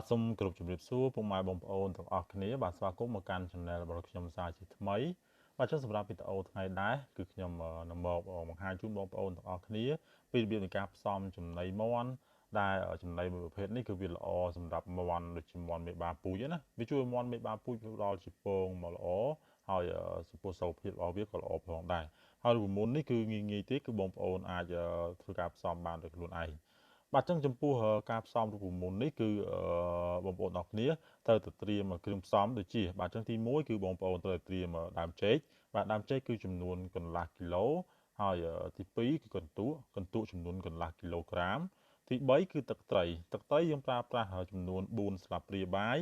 សូមគោរពជំរាបសួរពុកម៉ែបងប្អូនទាំងអស់គ្នាបាទស្វាគមន៍មកកាន់ Channel របស់ខ្ញុំសាជាថ្មីបាទចឹងសម្រាប់វីដេអូថ្ងៃដែរគឺខ្ញុំនឹងមកបង្ហាញជូនបងប្អូនទាំងអស់គ្នាពីរបៀបនៃការផ្សំចំណីមាន់ដែលចំណីមួយប្រភេទនេះគឺវាល្អសម្រាប់មាន់ដូចជាមាន់មេបាពូជណាវាជួយមាន់មេបាពូជផ្ដល់ជាពងមកល្អហើយសុខភាពរបស់វាក៏ល្អផងដែរហើយរូបមន្តនេះគឺងាយទេគឺបងប្អូនអាចធ្វើការផ្សំបានដោយខ្លួនឯងបាទចឹងចំពោះការផ្សំរូបមន្តនេះគឺបងប្អូនអរគ្នាត្រូវតែត្រៀមគ្រឿងផ្សំដូចជាបាទចឹងទី1គឺបងប្អូនត្រូវតែត្រៀមដើមចេកបាទដើមចេកគឺចំនួនកន្លះគីឡូហើយទី2គឺកន្ទក់ចំនួនកន្លះគីឡូក្រាមទី3គឺទឹកត្រីយើងប្រើប្រាស់ចំនួន4ស្លាបព្រាបាយ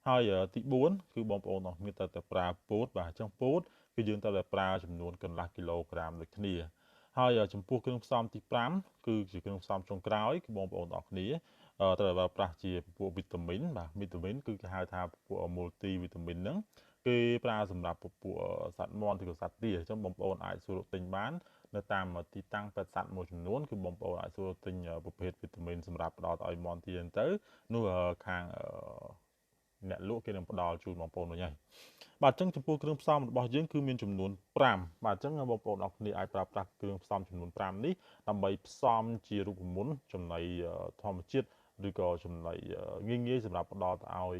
ហើយទី4គឺបងប្អូនអរគ្នាត្រូវតែប្រើពោតបាទចឹងពោតគឺយើងត្រូវតែប្រើចំនួនកន្លះគីឡូក្រាមដូចគ្នាហើយចំពោះគ្រឿងផ្សំទី5គឺជាគ្រឿងផ្សំចុងក្រោយគឺបងប្អូនអរគ្នាត្រូវប្រើប្រាស់ជាពួកវីតាមីនបាទវីតាមីនគឺគេហៅថាពួក multi វីតាមីនហ្នឹងគេប្រើសម្រាប់ពួកសត្វមាន់ឬក៏សត្វទាអញ្ចឹងបងប្អូនអាចសួរទិញបាននៅតាមទីតាំងពេទ្យសត្វមួយចំនួនគឺបងប្អូនអាចសួរទិញប្រភេទវីតាមីនសម្រាប់ផ្ដល់ឲ្យមាន់ទាហ្នឹងទៅនោះខាងអ្នកលក់គេនឹងផ្ដល់ជូនបងប្អូនវិញហើយបាទអញ្ចឹងចំពោះគ្រឿងផ្សំរបស់យើងគឺមានចំនួន5បាទអញ្ចឹងបងប្អូនអរគ្នាអាចប្រើប្រាស់គ្រឿងផ្សំចំនួន5នេះដើម្បីផ្សំជារូបមន្តចំណីធម្មជាតិឬក៏ចំណីងាយសម្រាប់ផ្ដល់ទៅឲ្យ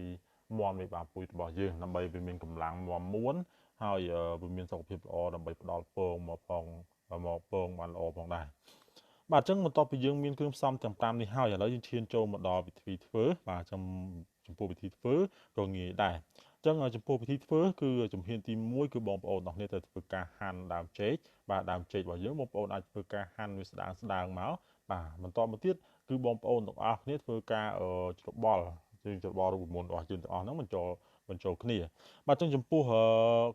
មាន់មេបាពូជរបស់យើងដើម្បីវាមានកម្លាំងមាំមួនហើយវាមានសុខភាពល្អដើម្បីផ្ដល់ពងមកពងបានល្អផងដែរបាទអញ្ចឹងបន្ទាប់ពីយើងមានគ្រឿងផ្សំទាំង5នេះហើយឥឡូវយើងឈានចូលមកដល់វិធីធ្វើបាទចំពោះវិធីធ្វើក៏ងាយដែរអញ្ចឹងចំពោះវិធីធ្វើគឺជំហានទី1គឺបងប្អូនទាំងគ្នាត្រូវធ្វើការហាន់ដើមចេកបាទដើមចេករបស់យើងបងប្អូនអាចធ្វើការហាន់វាស្ដើងមកបាទបន្តមកទៀតគឺបងប្អូនទាំងអស់គ្នាធ្វើការច្របល់រូបមន្តរបស់យើងទាំងអស់ហ្នឹងបញ្ចូលគ្នាបាទអញ្ចឹងចំពោះ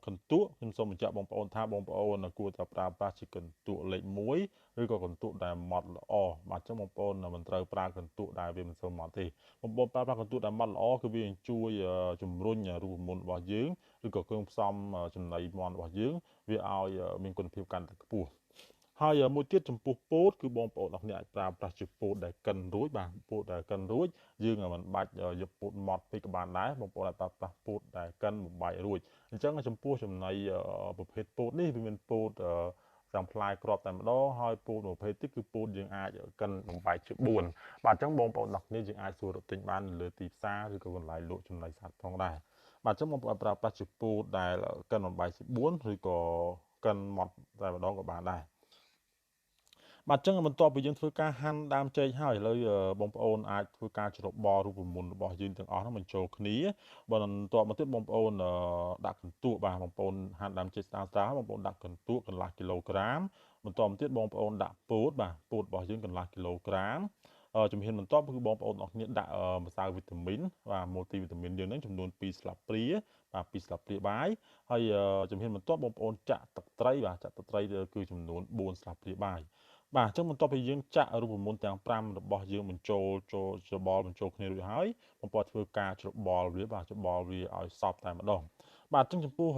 កន្ទក់ខ្ញុំសូមបញ្ជាក់បងប្អូនថាបងប្អូនគួរតែប្រើប្រាស់ជាកន្ទក់លេខ1ឬក៏កន្ទក់ដែលម៉ត់ល្អបាទអញ្ចឹងបងប្អូនមិនត្រូវប្រើកន្ទក់ដែលវាមិនសូវម៉ត់ទេបងប្អូនប្រើប្រាស់កន្ទក់ដែលម៉ត់ល្អគឺវាជួយជំរុញរូបមន្តរបស់យើងឬក៏គ្រឿងផ្សំចំណីមាន់របស់យើងវាឲ្យមានគុណភាពកាន់តែខ្ពស់ហើយមួយទៀតចំពោះពោតគឺបងប្អូនអរគ្នាអាចប្រើប្រាស់ជាពោតដែលកិនរួចបាទពោតដែលកិនរួចយើងមិនបាច់យកពោតម៉ត់ពេកក៏បានដែរបងប្អូនអាចប្រើប្រាស់ពោតដែលកិនបំបែករួចអញ្ចឹងចំពោះចំណីប្រភេទពោតនេះវាមានពោតចាំផ្លែក្របតែម្ដងហើយពោតប្រភេទទៀតគឺពោតយើងអាចកិនបំបែកជា4បាទអញ្ចឹងបងប្អូនអរគ្នាយើងអាចសួររកទិញបាននៅលើទីផ្សារឬក៏កន្លែងលក់ចំណីសត្វផងដែរបាទអញ្ចឹងបងប្អូនប្រើប្រាស់ជាពោតដែលកិនបំបែកជា4ឬក៏កិនម៉ត់តែម្ដងក៏បានដែរបាទអញ្ចឹងបន្ទាប់ពីយើងធ្វើការហាន់ដើមចេកហើយឥឡូវបងប្អូនអាចធ្វើការច្របល់រូបមន្តរបស់យើងទាំងអស់ហ្នឹងបញ្ចូលគ្នាបន្ទាប់មកទៀតបងប្អូនដាក់កន្ទក់បាទបងប្អូនហាន់ដើមចេកស្រាលបងប្អូនដាក់កន្ទក់កន្លះគីឡូក្រាមបន្ទាប់មកទៀតបងប្អូនដាក់ពោតបាទពោតរបស់យើងកន្លះគីឡូក្រាមជំហានបន្ទាប់គឺបងប្អូនអរគ្នាដាក់ម្សៅវីតាមីនបាទម៉ូទីវីតាមីនយើងហ្នឹងចំនួន2ស្លាបព្រាបាទ2ស្លាបព្រាបាយហើយជំហានបន្ទាប់បងប្អូនចាក់ទឹកត្រីបាទចាក់ទឹកត្រីគឺចំនួន4ស្លាបព្រាបាយបាទអញ្ចឹងបន្ទាប់ពីយើងចាក់រូបមន្តទាំង5របស់យើងបញ្ចូលច្របល់បញ្ចូលគ្នារួចហើយបងប្អូនធ្វើការច្របល់វាបាទច្របល់វាឲ្យសព្វតែម្ដងបាទអញ្ចឹងចំពោះ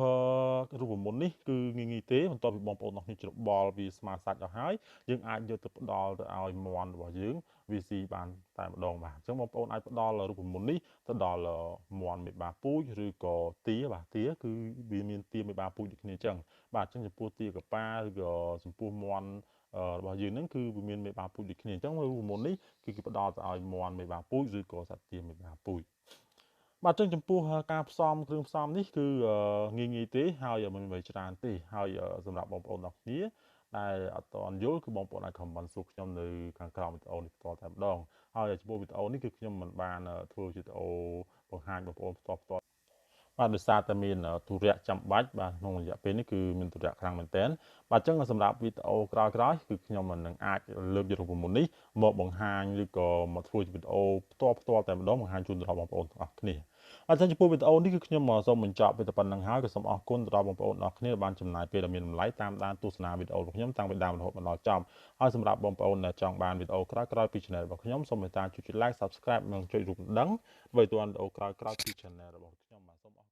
រូបមន្តនេះគឺងាយទេបន្ទាប់ពីបងប្អូនអរគ្នាច្របល់វាស្មើសាច់អស់ហើយយើងអាចយកទៅផ្ដល់ទៅឲ្យមាន់របស់យើងវាស៊ីបានតែម្ដងបាទអញ្ចឹងបងប្អូនអាចផ្ដល់រូបមន្តនេះទៅដល់មាន់មេបាពូជឬក៏ទាបាទទាគឺវាមានទាមេបាពូជដូចគ្នាអញ្ចឹងបាទអញ្ចឹងចំពោះទាកប៉ាឬក៏ចំពោះមាន់របស់យើងហ្នឹងគឺវាមានមេបាពូជដូចគ្នាអញ្ចឹងរូបមន្តនេះគឺគេផ្ដល់ទៅឲ្យមាន់មេបាពូជឬក៏សត្វទាមេបាពូជបាទអញ្ចឹងចំពោះការផ្សំគ្រឿងផ្សំនេះគឺងាយទេហើយមិនមានច្រើនទេហើយសម្រាប់បងប្អូនអរគ្នាដែលអត់ទាន់យល់គឺបងប្អូនអាច comment សួរខ្ញុំនៅខាងក្រោមវីដេអូនេះផ្ទាល់តែម្ដងហើយចំពោះវីដេអូនេះគឺខ្ញុំមិនបានធ្វើវីដេអូបង្ហាញបងប្អូនផ្ទាល់បាទដោយសារតែមានទុរៈចាំបាច់បាទក្នុងរយៈពេលនេះគឺមានទុរៈខ្លាំងមែនទែនបាទអញ្ចឹងសម្រាប់វីដេអូក្រោយៗគឺខ្ញុំមិននឹងអាចលើកយករូបមន្តនេះមកបង្ហាញឬក៏មកធ្វើជាវីដេអូផ្ទាល់តែម្ដងបង្ហាញជូនដល់បងប្អូនទាំងអស់គ្នាអញ្ចឹងចំពោះវីដេអូនេះគឺខ្ញុំសូមបញ្ចប់ពីតែប៉ុណ្្នឹងហើយក៏សូមអរគុណទៅដល់បងប្អូនទាំងអស់គ្នាបានចំណាយពេលដ៏មានតម្លៃតាមដានទស្សនាវីដេអូរបស់ខ្ញុំតាំងពីដើមរហូតមកដល់ចប់ហើយសម្រាប់បងប្អូនដែលចង់បានវីដេអូក្រោយៗពី Channel របស់ខ្ញុំសូមមេត្តាជួយ Like Subscribe និងចុចរូបកណ្ដឹងដើម្បីទទួលវីដេអូក្រោយៗពី Channel របស់ខ្ញុំបាទសូមអរ